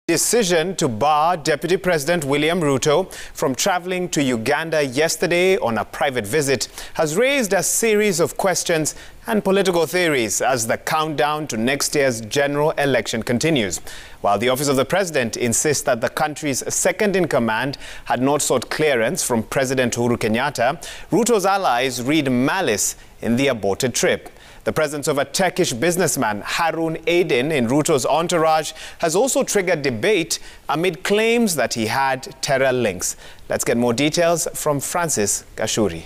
Decision to bar Deputy President William Ruto from traveling to Uganda yesterday on a private visit has raised a series of questions and political theories as the countdown to next year's general election continues. While the Office of the President insists that the country's second-in-command had not sought clearance from President Uhuru Kenyatta, Ruto's allies read malice in the aborted trip. The presence of a Turkish businessman, Harun Aydin, in Ruto's entourage has also triggered debate amid claims that he had terror links. Let's get more details from Francis Gashuri.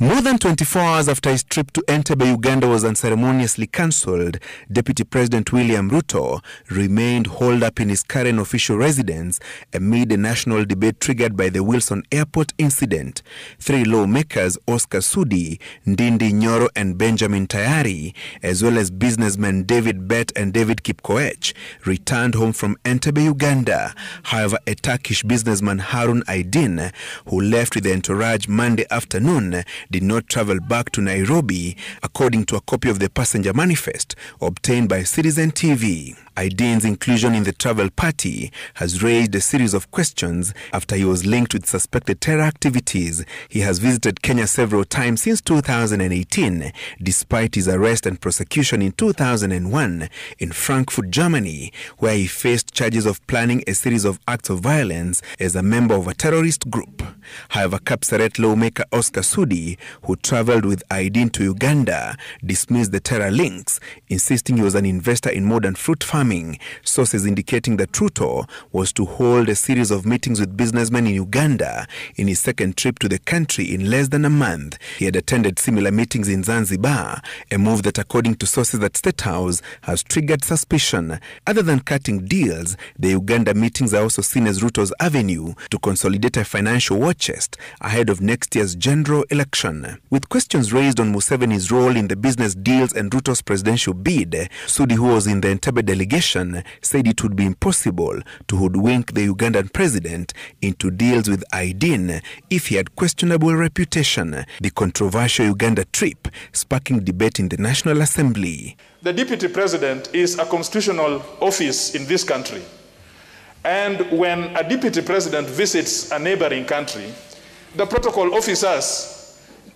More than 24 hours after his trip to Entebbe, Uganda was unceremoniously cancelled, Deputy President William Ruto remained holed up in his current official residence amid a national debate triggered by the Wilson Airport incident. Three lawmakers, Oscar Sudi, Ndindi Nyoro and Benjamin Tayari, as well as businessmen David Gov't and David Kipkoech, returned home from Entebbe, Uganda. However, a Turkish businessman, Harun Aydin, who left with the entourage Monday afternoon, did not travel back to Nairobi, according to a copy of the passenger manifest obtained by Citizen TV. Aydin's inclusion in the travel party has raised a series of questions after he was linked with suspected terror activities. He has visited Kenya several times since 2018, despite his arrest and prosecution in 2001 in Frankfurt, Germany, where he faced charges of planning a series of acts of violence as a member of a terrorist group. However, Kapseret lawmaker Oscar Sudi, who traveled with Aydin to Uganda, dismissed the terror links, insisting he was an investor in modern fruit farming. Sources indicating that Ruto was to hold a series of meetings with businessmen in Uganda in his second trip to the country in less than a month. He had attended similar meetings in Zanzibar, a move that, according to sources at State House, has triggered suspicion. Other than cutting deals, the Uganda meetings are also seen as Ruto's avenue to consolidate a financial war chest ahead of next year's general election. With questions raised on Museveni's role in the business deals and Ruto's presidential bid, Sudi, who was in the Entebbe delegation, said it would be impossible to hoodwink the Ugandan president into deals with Aydin if he had questionable reputation. The controversial Uganda trip sparking debate in the National Assembly. The deputy president is a constitutional office in this country. And when a deputy president visits a neighboring country, the protocol officers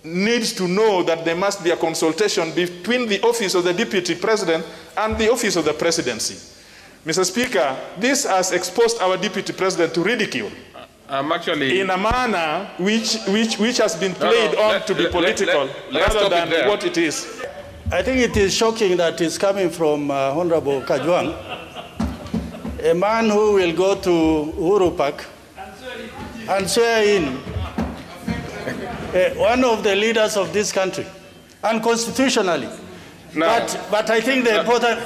needs to know that there must be a consultation between the office of the deputy president and the office of the presidency. Mr. Speaker, this has exposed our deputy president to ridicule. In a manner which has been played to be political rather than what it is. I think it is shocking that it's coming from Honorable Kajwang, a man who will go to Uhuru Park and swear in one of the leaders of this country, unconstitutionally. No. But I think the important,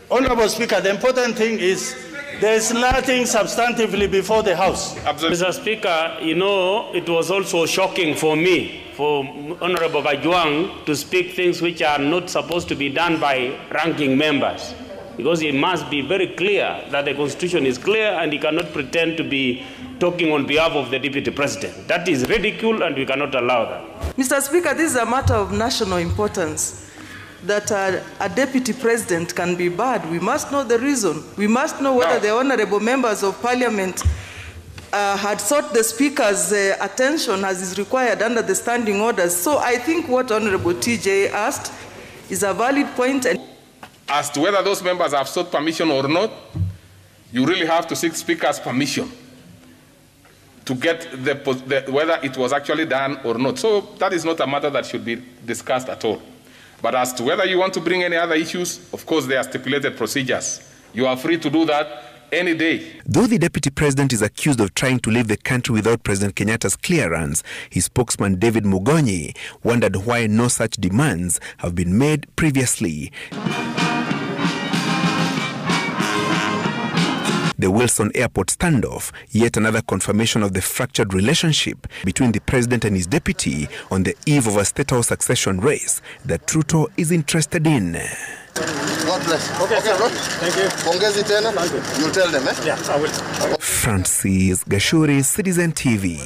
Honorable Speaker, the important thing is there is nothing substantively before the House. Absolutely. Mr. Speaker, you know, it was also shocking for me, for Honorable Kajwang to speak things which are not supposed to be done by ranking members. Because it must be very clear that the Constitution is clear and he cannot pretend to be talking on behalf of the Deputy President. That is ridicule and we cannot allow that. Mr. Speaker, this is a matter of national importance, that a Deputy President can be barred. We must know the reason. We must know whether the honorable members of Parliament had sought the Speaker's attention as is required under the standing orders. So I think what Honorable TJ asked is a valid point. As to whether those members have sought permission or not, you really have to seek Speaker's permission to get whether it was actually done or not. So that is not a matter that should be discussed at all. But as to whether you want to bring any other issues, of course there are stipulated procedures. You are free to do that any day. Though the deputy president is accused of trying to leave the country without President Kenyatta's clearance, his spokesman David Mugonyi wondered why no such demands have been made previously. The Wilson Airport standoff, yet another confirmation of the fractured relationship between the president and his deputy on the eve of a State House succession race that Ruto is interested in. God bless. Okay, bro. Thank you. Pongezi tena. You tell them, eh? Yeah, I will. Francis Gashuri, Citizen TV.